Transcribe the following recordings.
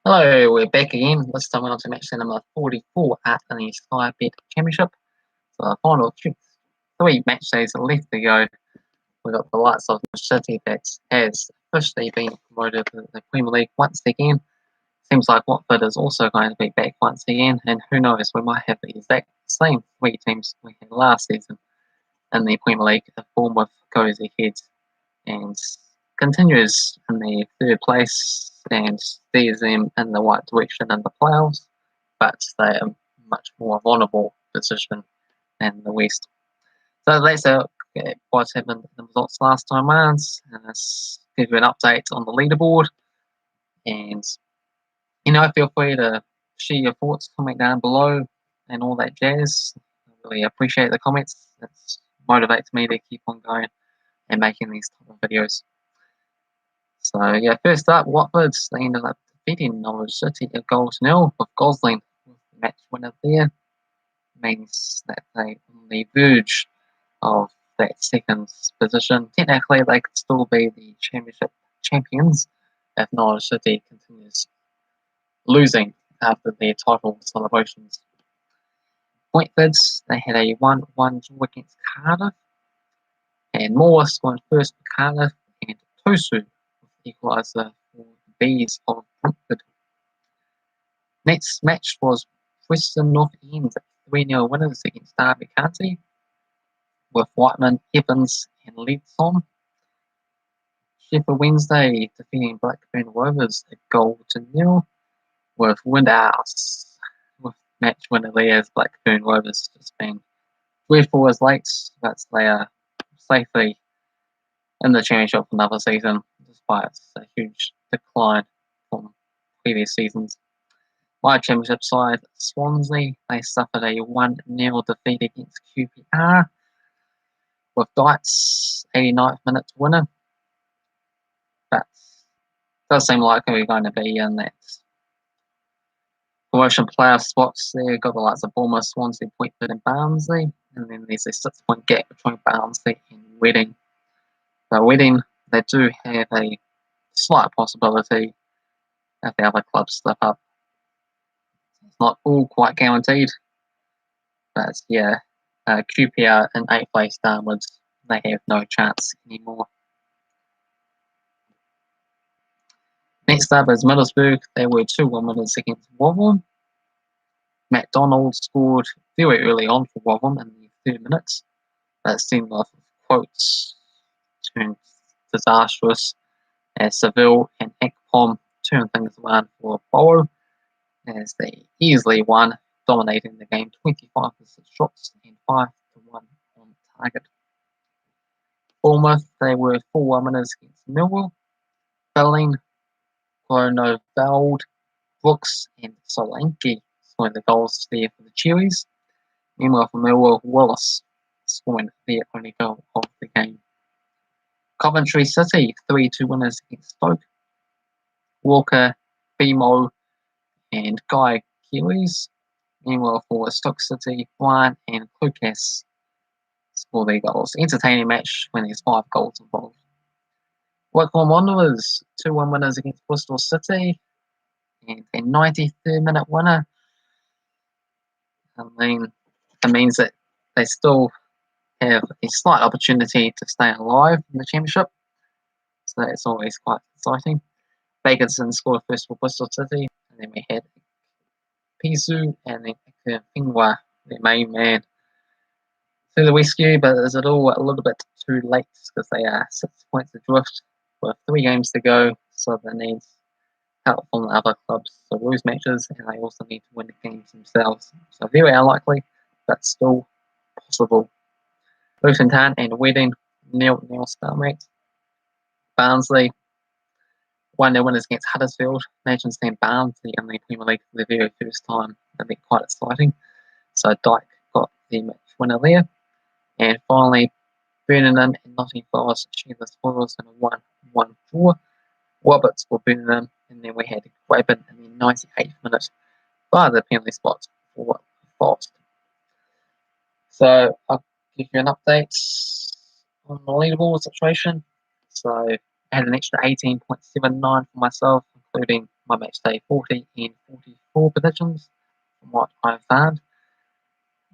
Hello, we're back again. This time we're on to matchday number 44 at the Sky Bet Championship. So the final three match days left to go. We've got the likes of City that has officially been promoted to the Premier League once again. Seems like Watford is also going to be back once again, and who knows, we might have the exact same three teams we had last season in the Premier League if Bournemouth goes ahead and continues in the third place and steers them in the right direction in the playoffs, but they are much more vulnerable position in the West. So let's look at what happened in the results last time round, and let's give you an update on the leaderboard. And feel free to share your thoughts, comment down below, and all that jazz. I really appreciate the comments. It motivates me to keep on going and making these type of videos. So yeah, first up, Watford, they ended up defeating Norwich City a goal to nil with Gosling with the match winner there. Means that they on the verge of that second position. Technically, they could still be the championship champions if Norwich City continues losing after their title celebrations. Brentford, they had a 1-1 draw against Cardiff, and Moore scored first for Cardiff, and Tosu equaliser for the Bees of Brentford. Next match was Preston North End 3-0 winners against Derby County, with Whiteman, Evans, and Leadsom. Sheffield Wednesday defeating Blackburn Rovers a goal to nil, with Windhouse with match winner there as Blackburn Rovers just been 3-4 as late, but they are safely in the championship for another season, despite a huge decline from previous seasons. My championship side, Swansea, they suffered a 1-0 defeat against Qpr, with Dyke's 89th minute winner. But it does seem like we're going to be in that promotion playoff spots there. Got the likes of Bournemouth, Swansea, Brentford, and Barnsley, and then there's a 6-point gap between Barnsley and Reading. So Reading, they do have a slight possibility if the other clubs slip up. It's not all quite guaranteed, but yeah, QPR in 8th place downwards, they have no chance anymore. Next up is Middlesbrough. They were 2-1 winners against Rotherham. McDonald scored very early on for Rotherham in the 3rd minutes. That seemed off of quotes turned disastrous as Seville and Ekpom turned things around for Borough as they easily won, dominating the game 25 shots and 5-1 on target. Bournemouth, they were 4-1 winners against Millwall. Belling, Gronoveld, Brooks, and Solanke scoring the goals there for the Cherries. Meanwhile, for Millwall, Wallace scoring their only goal of the game. Coventry City, 3-2 winners against Stoke. Walker, Bemo, and Guy Kiwis. Meanwhile, for Stoke City, Ryan and Lucas score their goals. Entertaining match when there's 5 goals involved. Wycombe Wanderers, 2-1 winners against Bristol City, and a 93rd minute winner. I mean, it means that they still have a slight opportunity to stay alive in the championship, so that's always quite exciting. Bakerson scored first for Bristol City, and then we had Pisu and then Pingwa, their main man, to the rescue, but is it all a little bit too late because they are 6 points adrift with 3 games to go, so they need help from the other clubs to lose matches, and they also need to win the games themselves. So very unlikely, but still possible. Luton Town and Reading, 0-0 stalemate. Barnsley, 1-0 winners against Huddersfield. Imagine seeing Barnsley in the Premier League for the very first time. That'd be quite exciting. So Dyke got the match winner there. And finally, Birmingham and Nottingham Forest shared the spoils in a 1-1 draw. Roberts for Birmingham, and then we had Graben in the 98th minute by the penalty spot for Forest. So I'll give you an update on the leaderboard situation. So I had an extra 18.79 for myself, including my Matchday 40 and 44 predictions from what I've found.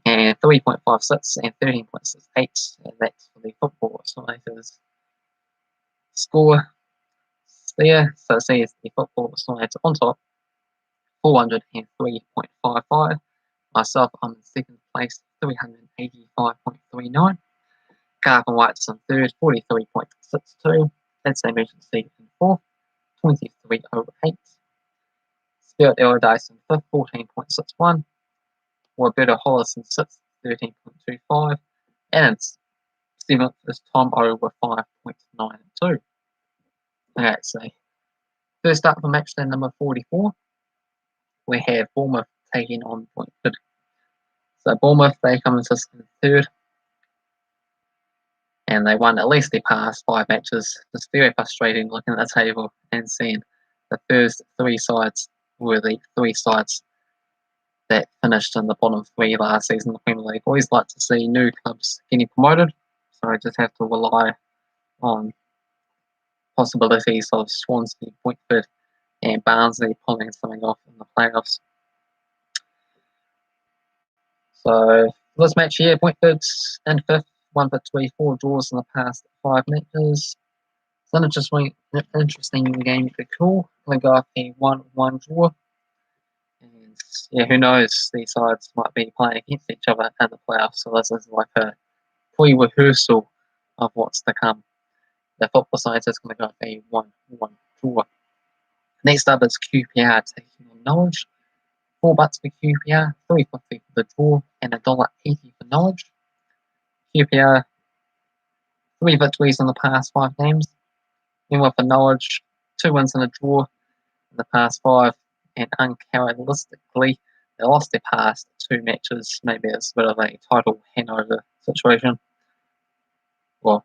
And 3.56 and 13.68, and that's for the Football Estimators score there. So see as the Football Estimators on top, 403.55. Myself, I'm in second place, 385.39. Cavan Wright's in third, 43.62. That's Emergency in fourth, 23.08. Spirit Eurydice in fifth, 14.61. Roberto Hollis in sixth, 13.25. And in seventh is Tom O with 5.92. Okay, so first up for match day number 44, we have Bournemouth taking on Brentford. So Bournemouth, they come into third, and they won at least their past 5 matches. It's very frustrating looking at the table and seeing the first 3 sides were the 3 sides that finished in the bottom 3 last season in the Premier League. Always like to see new clubs getting promoted, so I just have to rely on possibilities of Swansea, Brentford, and Barnsley pulling something off in the playoffs. So this match here, Brentford's in fifth, 1 victory, 4 draws in the past 5 matches. It's an interesting game to call. Going to go up a 1-1 draw. And yeah, who knows? These sides might be playing against each other in the playoffs. So this is like a pre-rehearsal of what's to come. The Football side is going to go up a 1-1 draw. Next up is Qpr taking on Norwich. $4 for Qpr, $3.50 for the draw, and $1.80 for Norwich. Qpr, 3 victories in the past 5 games. Meanwhile for Norwich, 2 wins and a draw in the past 5, and uncharacteristically, they lost their past 2 matches. Maybe it's a bit of a title handover situation. Well,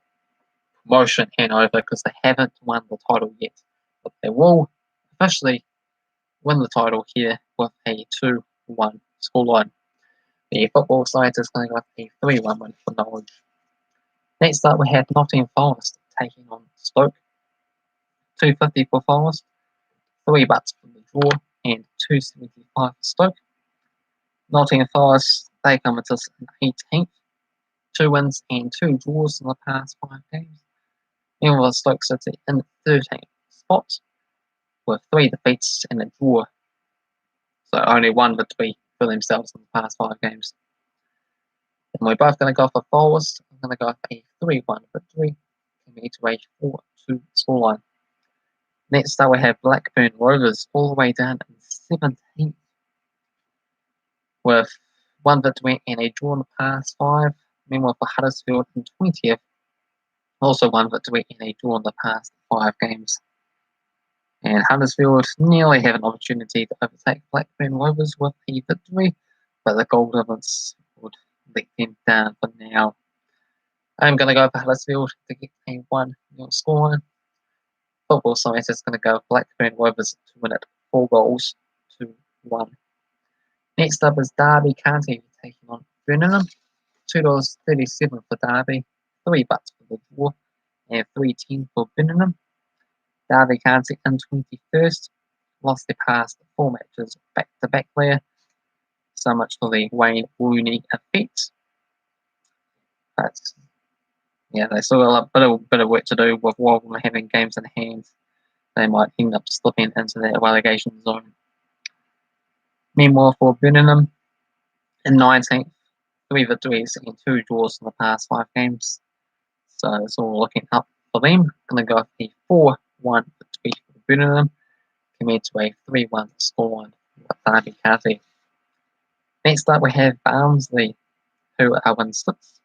promotion handover, because they haven't won the title yet. But they will officially win the title here with a 2-1 scoreline. The Football side is going to go a 3-1 win for Norwich. Next up, we have Nottingham Forest taking on Stoke. $2.50 for Forest, $3 for the draw, and $2.75 for Stoke. Nottingham Forest, they come into 18th, 2 wins and 2 draws in the past 5 games. Meanwhile, Stoke City in the 13th spot with 3 defeats and a draw. So only 1 victory for themselves in the past 5 games. And we're both going to go for Forest. I'm going to go for a 3-1 victory, coming to a 4-2 scoreline. Next up, we have Blackburn Rovers all the way down in 17th with 1 victory and a draw in the past 5. Meanwhile, for Huddersfield in 20th, also 1 victory and a draw in the past 5 games. And Huddersfield nearly have an opportunity to overtake Blackburn Rovers with a victory, but the goal difference would let them down for now. I'm going to go for Huddersfield to get a 1-0 scoreline. Football science is going to go Blackburn Rovers to win it 4-1. Next up is Derby County taking on Birmingham. $2.37 for Derby, $3 for the draw, and $3.10 for Birmingham. Derby County in 21st, lost their past 4 matches back to back there. So much for the Wayne Rooney effect. But yeah, they still got a bit of work to do with Waltham having games in hand. They might end up slipping into that relegation zone. Meanwhile, for Birmingham, in 19th, 3 victories and 2 draws in the past 5 games. So it's all looking up for them. Going to go for a 4-1 victory for Birmingham, compared to a 3-1 scoreline for Derby County. Next up, we have Barnsley, who are in 6th.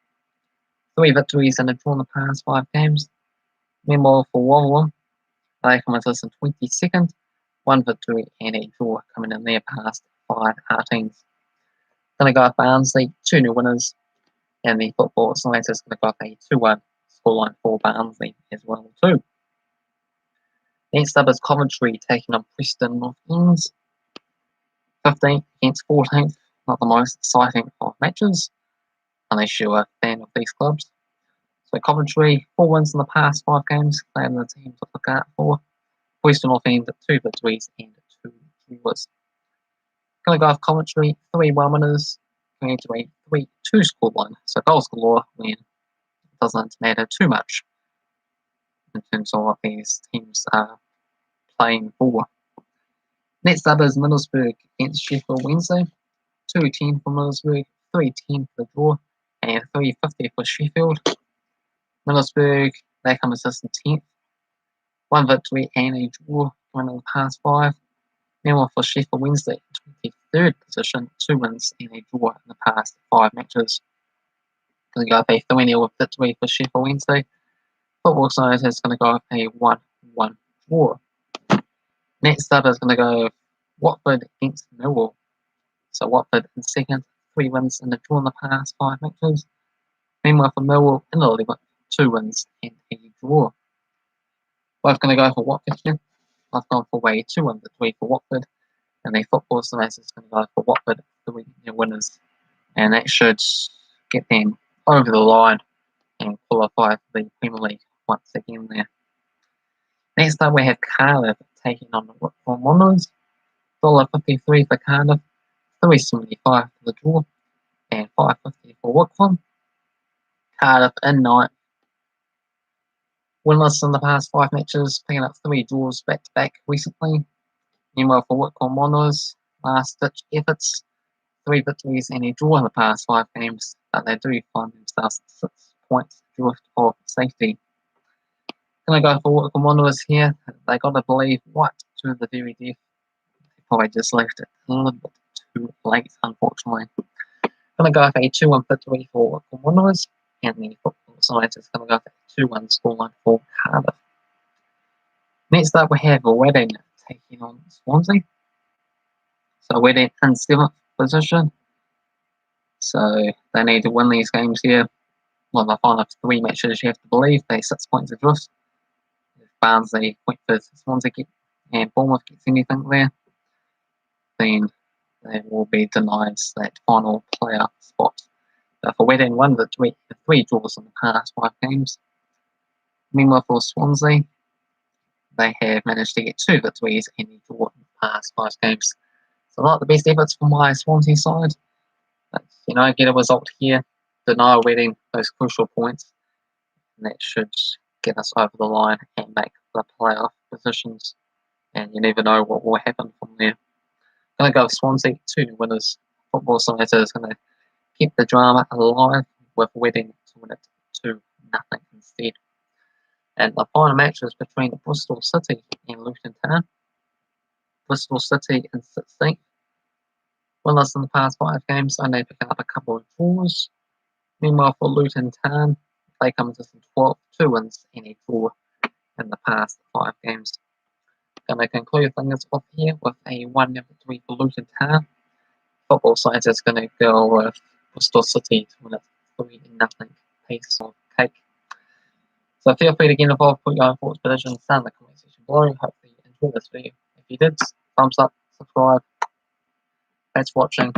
3 victories and a draw in the past 5 games. Meanwhile, for Waltham, they come into in 22nd, 1 victory and a draw coming in their past 5 outings. Going to go up Barnsley, 2 winners, and the Football Science is going to go up a 2-1 scoreline for Barnsley as well too. Next up is Coventry taking on Preston North End. 15th against 14th, not the most exciting of matches, unless you're a fan of these clubs. So Coventry, 4 wins in the past 5 games, they are the team to look out for. Preston North End, 2 victories and viewers. Going to go with commentary, 3-1 winners, going into a 3-2 scoreline. So goals galore when it doesn't matter too much in terms of what these teams are playing for. Next up is Middlesbrough against Sheffield Wednesday. 2-10 for Middlesbrough, 3-10 for the draw, and 3-50 for Sheffield. Middlesbrough, they come assistant 10th. 1 victory and a draw going in the past 5. Meanwhile for Sheffield Wednesday, 23rd position, 2 wins and a draw in the past 5 matches. Going to go with a 3-0 victory for Sheffield Wednesday. Football side is going to go with a 1-1 draw. Next up is going to go Watford against Millwall. So Watford in second, 3 wins and a draw in the past 5 matches. Meanwhile for Millwall in the 11th, 2 wins and a draw. Both going to go for Watford here. I've gone for a 2-1 victory for Watford, and the football side is going to go for Watford 3 winners, and that should get them over the line and qualify for the Premier League once again there. Next up we have Cardiff taking on the Whitcomb Wanderers. $1.53 for Cardiff, $3.75 for the draw, and $5.50 for Whitcomb. Cardiff in 9th. Winless in the past 5 matches, picking up 3 draws back-to-back recently. Meanwhile for Whitcomb Wanderers, last-ditch efforts, 3 victories and a draw in the past 5 games, but they do find themselves at 6 points adrift of safety. Going to go for Whitcomb Wanderers here. They got to believe White to the very death. They probably just left it a little bit too late, unfortunately. Going to go for a 2-1 victory for Whitcomb Wanderers, and the football side is going to go for a 2-1 scoreline for Cardiff. Next up we have Reading taking on Swansea. So Reading in 7th position. So they need to win these games here. Well, the final 3 matches you have to believe they're 6 points adrift. If Barnsley, Brentford, Swansea and Bournemouth gets anything there, then they will be denied that final playoff spot. For Reading, 1 victory, 3 draws in the past 5 games. Meanwhile for Swansea, they have managed to get 2 victories and a draw in the past 5 games. So not the best efforts from my Swansea side. But, get a result here, deny Reading those crucial points, and that should get us over the line and make the playoff positions. And you never know what will happen from there. Going to go with Swansea, 2 winners. Football side is going to keep the drama alive with Reading to win it 2-0 instead. And the final match is between Bristol City and Luton Town. Bristol City in 16th. Winless in the past 5 games, only picking up a couple of draws. Meanwhile for Luton Town, they come to 12th, 2 wins and a draw in the past 5 games. Going to conclude things off here with a 1-0 victory for Luton Town. Football side is going to go with Bristol City to win it 3-0 piece of cake. So feel free to get involved, put your own thoughts, predictions down in the comment section below. Hopefully you enjoyed this video. If you did, thumbs up, subscribe. Thanks for watching.